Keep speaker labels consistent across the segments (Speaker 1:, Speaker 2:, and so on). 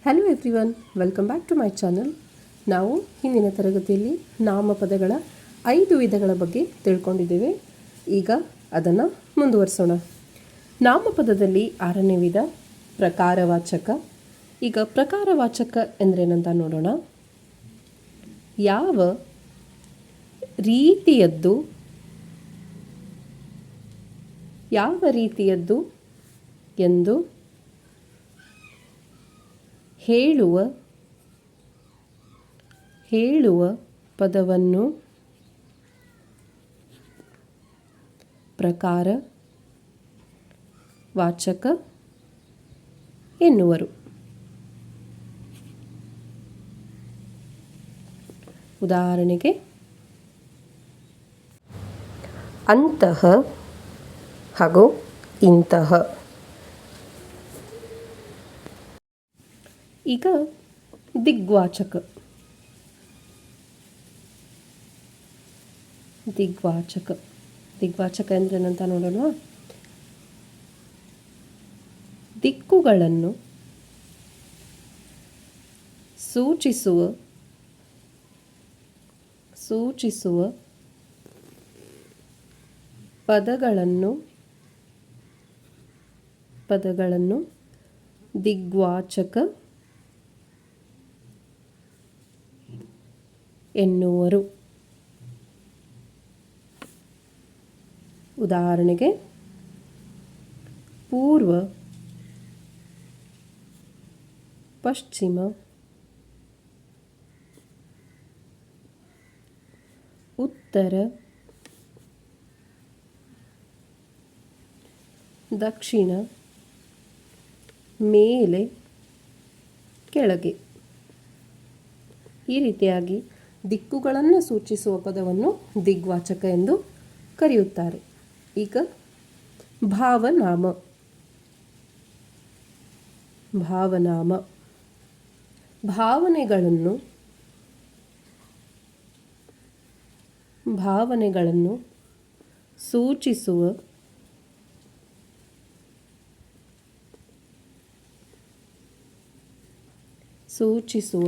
Speaker 1: Hello everyone, welcome back to my channel. ನಾವು ಹಿಂದಿನ ತರಗತಿಯಲ್ಲಿ ನಾಮಪದಗಳ 5 ವಿಧಗಳ ಬಗ್ಗೆ ತಿಳ್ಕೊಂಡಿದ್ದೇವೆ. ಈಗ ಅದನ್ನು ಮುಂದುವರಿಸೋಣ. ನಾಮಪದದಲ್ಲಿ 6ನೇ ವಿಧ ಪ್ರಕಾರವಾಚಕ. ಈಗ ಪ್ರಕಾರವಾಚಕ ಎಂದರೇನಂತ ನೋಡೋಣ. ಯಾವ ರೀತಿಯದ್ದು ಎಂದು ಹೇಳುವ ಪದವನ್ನು ಪ್ರಕಾರವಾಚಕ ಎನ್ನುವರು. ಉದಾಹರಣೆಗೆ ಅಂತಹ ಹಾಗೂ ಇಂತಹ. ಈಗ ದಿಗ್ವಾಚಕ. ದಿಗ್ವಾಚಕ ಎಂದ್ರೇನಂತ ನೋಡೋಣ. ದಿಕ್ಕುಗಳನ್ನು ಸೂಚಿಸುವ ಪದಗಳನ್ನು ದಿಗ್ವಾಚಕ ಎನ್ನುವರು. ಉದಾಹರಣೆಗೆ ಪೂರ್ವ, ಪಶ್ಚಿಮ, ಉತ್ತರ, ದಕ್ಷಿಣ, ಮೇಲೆ, ಕೆಳಗೆ. ಈ ರೀತಿಯಾಗಿ ದಿಕ್ಕುಗಳನ್ನು ಸೂಚಿಸುವ ಪದವನ್ನು ದಿಗ್ವಾಚಕ ಎಂದು ಕರೆಯುತ್ತಾರೆ. ಈಗ ಭಾವನಾಮ. ಭಾವನೆಗಳನ್ನು ಸೂಚಿಸುವ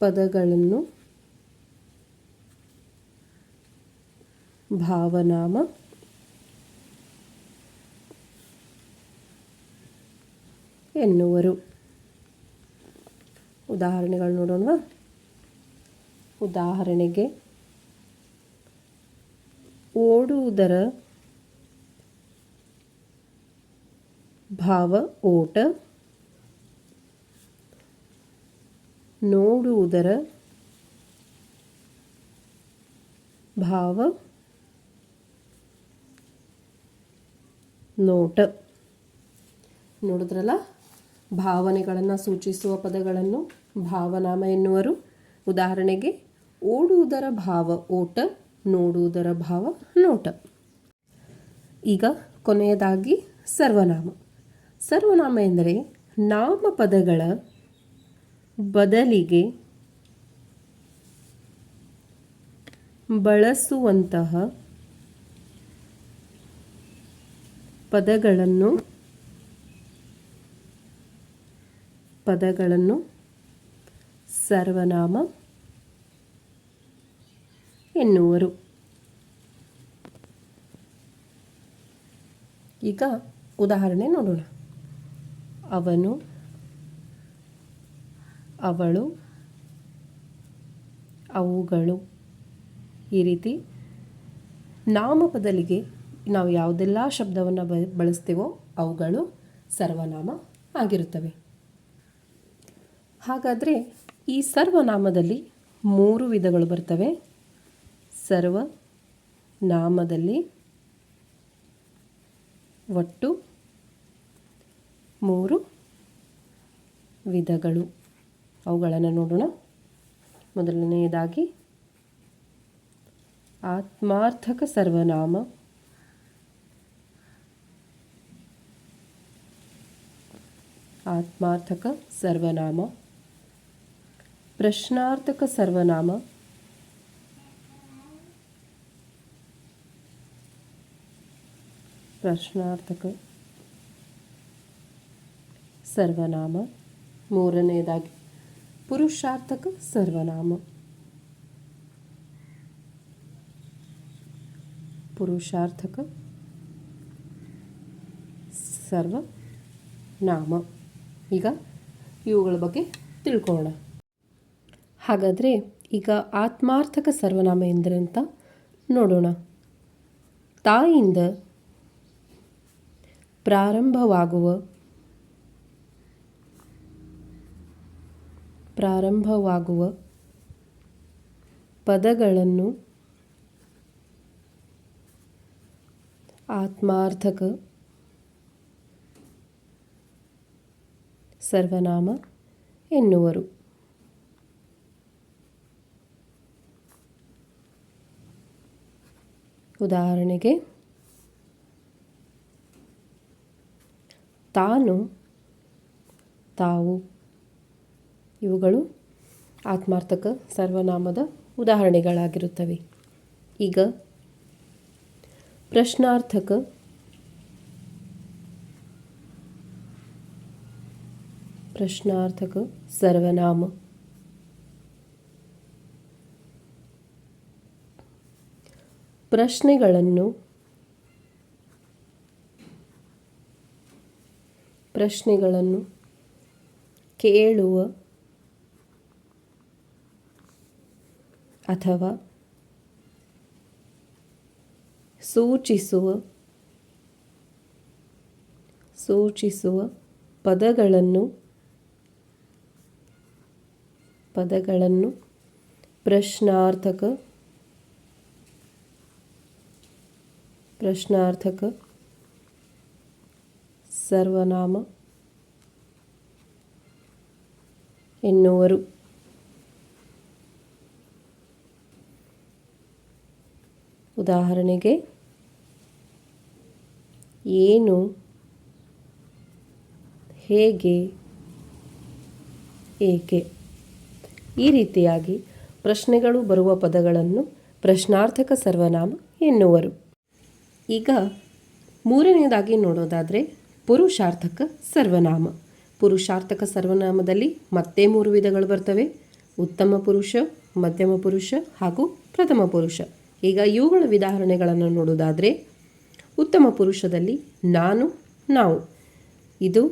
Speaker 1: ಪದಗಳನ್ನು ಭಾವನಾಮ ಎನ್ನುವರು. ಉದಾಹರಣೆಗಳು ನೋಡೋಣ. ಉದಾಹರಣೆಗೆ ಓಡುವುದರ ಭಾವ ಓಟ, ನೋಡುವುದರ ಭಾವ ನೋಟ. ನೋಡಿದ್ರಲ್ಲ, ಭಾವನೆಗಳನ್ನು ಸೂಚಿಸುವ ಪದಗಳನ್ನು ಭಾವನಾಮ ಎನ್ನುವರು. ಉದಾಹರಣೆಗೆ ಓಡುವುದರ ಭಾವ ಓಟ, ನೋಡುವುದರ ಭಾವ ನೋಟ. ಈಗ ಕೊನೆಯದಾಗಿ ಸರ್ವನಾಮ. ಸರ್ವನಾಮ ಎಂದರೆ ನಾಮಪದಗಳ ಬದಲಿಗೆ ಬಳಸುವಂತಹ ಪದಗಳನ್ನು ಸರ್ವನಾಮ ಎನ್ನುವರು. ಈಗ ಉದಾಹರಣೆ ನೋಡೋಣ. ಅವನು, ಅವಳು, ಅವುಗಳು. ಈ ರೀತಿ ನಾಮಪದಲಿಗೆ ನಾವು ಯಾವುದೆಲ್ಲ ಶಬ್ದವನ್ನು ಬಳಸ್ತೀವೋ ಅವುಗಳು ಸರ್ವನಾಮ ಆಗಿರುತ್ತವೆ. ಹಾಗಾದರೆ ಈ ಸರ್ವನಾಮದಲ್ಲಿ 3 ವಿಧಗಳು ಬರ್ತವೆ. ಸರ್ವನಾಮದಲ್ಲಿ ಒಟ್ಟು 3 ವಿಧಗಳು. ಅವುಗಳನ್ನು ನೋಡೋಣ. ಮೊದಲನೆಯದಾಗಿ ಆತ್ಮಾರ್ಥಕ ಸರ್ವನಾಮ, ಪ್ರಶ್ನಾರ್ಥಕ ಸರ್ವನಾಮ, ಸರ್ವನಾಮ. ಮೂರನೆಯದಾಗಿ ಪುರುಷಾರ್ಥಕ ಸರ್ವನಾಮ. ಪುರುಷಾರ್ಥಕ ಸರ್ವನಾಮ. ಈಗ ಇವುಗಳ ಬಗ್ಗೆ ತಿಳ್ಕೊಳ್ಳೋಣ. ಹಾಗಾದರೆ ಈಗ ಆತ್ಮಾರ್ಥಕ ಸರ್ವನಾಮ ಎಂದರೆ ಅಂತ ನೋಡೋಣ. ತಾಯಿಯಿಂದ ಪ್ರಾರಂಭವಾಗುವ ಪದಗಳನ್ನು ಆತ್ಮಾರ್ಥಕ ಸರ್ವನಾಮ ಎನ್ನುವರು. ಉದಾಹರಣೆಗೆ ತಾನು, ತಾವು ಇವುಗಳು ಆತ್ಮಾರ್ಥಕ ಸರ್ವನಾಮದ ಉದಾಹರಣೆಗಳಾಗಿರುತ್ತವೆ. ಈಗ ಪ್ರಶ್ನಾರ್ಥಕ ಸರ್ವನಾಮ. ಪ್ರಶ್ನೆಗಳನ್ನು ಕೇಳುವ ಅಥವಾ ಸೂಚಿಸುವ ಪದಗಳನ್ನು ಪ್ರಶ್ನಾರ್ಥಕ ಸರ್ವನಾಮ ಎನ್ನುವರು. ಉದಾಹರಣೆಗೆ ಏನು, ಹೇಗೆ, ಏಕೆ ಈ ರೀತಿಯಾಗಿ ಪ್ರಶ್ನೆಗಳು ಬರುವ ಪದಗಳನ್ನು ಪ್ರಶ್ನಾರ್ಥಕ ಸರ್ವನಾಮ ಎನ್ನುವರು. ಈಗ ಮೂರನೆಯದಾಗಿ ನೋಡೋದಾದರೆ ಪುರುಷಾರ್ಥಕ ಸರ್ವನಾಮ. ಪುರುಷಾರ್ಥಕ ಸರ್ವನಾಮದಲ್ಲಿ ಮತ್ತೆ 3 ವಿಧಗಳು ಬರ್ತವೆ: ಉತ್ತಮ ಪುರುಷ, ಮಧ್ಯಮ ಪುರುಷ ಹಾಗೂ ಪ್ರಥಮ ಪುರುಷ. ಈಗ ಇವುಗಳ ಉದಾಹರಣೆಗಳನ್ನು ನೋಡೋದಾದರೆ ಉತ್ತಮ ಪುರುಷದಲ್ಲಿ ನಾನು, ನಾವು ಇದು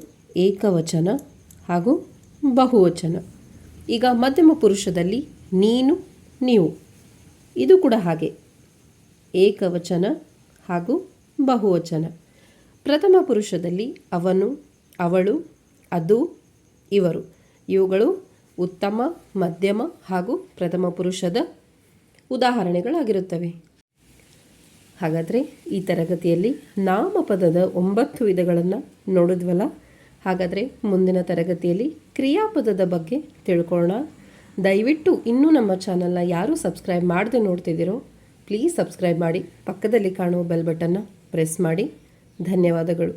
Speaker 1: ಏಕವಚನ ಹಾಗೂ ಬಹುವಚನ. ಈಗ ಮಧ್ಯಮ ಪುರುಷದಲ್ಲಿ ನೀನು, ನೀವು ಇದು ಕೂಡ ಹಾಗೆ ಏಕವಚನ ಹಾಗೂ ಬಹುವಚನ. ಪ್ರಥಮ ಪುರುಷದಲ್ಲಿ ಅವನು, ಅವಳು, ಅದು, ಇವರು ಇವುಗಳು ಉತ್ತಮ, ಮಧ್ಯಮ ಹಾಗೂ ಪ್ರಥಮ ಪುರುಷದ ಉದಾಹರಣೆಗಳಾಗಿರುತ್ತವೆ. ಹಾಗಾದರೆ ಈ ತರಗತಿಯಲ್ಲಿ ನಾಮಪದದ 9 ವಿಧಗಳನ್ನು ನೋಡಿದ್ವಲ್ಲ. ಹಾಗಾದರೆ ಮುಂದಿನ ತರಗತಿಯಲ್ಲಿ ಕ್ರಿಯಾಪದದ ಬಗ್ಗೆ ತಿಳ್ಕೊಳ್ಳೋಣ. ದಯವಿಟ್ಟು ಇನ್ನೂ ನಮ್ಮ ಚಾನಲ್ನ ಯಾರು ಸಬ್ಸ್ಕ್ರೈಬ್ ಮಾಡದೆ ನೋಡ್ತಿದ್ದೀರೋ ಪ್ಲೀಸ್ ಸಬ್ಸ್ಕ್ರೈಬ್ ಮಾಡಿ, ಪಕ್ಕದಲ್ಲಿ ಕಾಣುವ ಬೆಲ್ ಬಟನ್ನ ಪ್ರೆಸ್ ಮಾಡಿ. ಧನ್ಯವಾದಗಳು.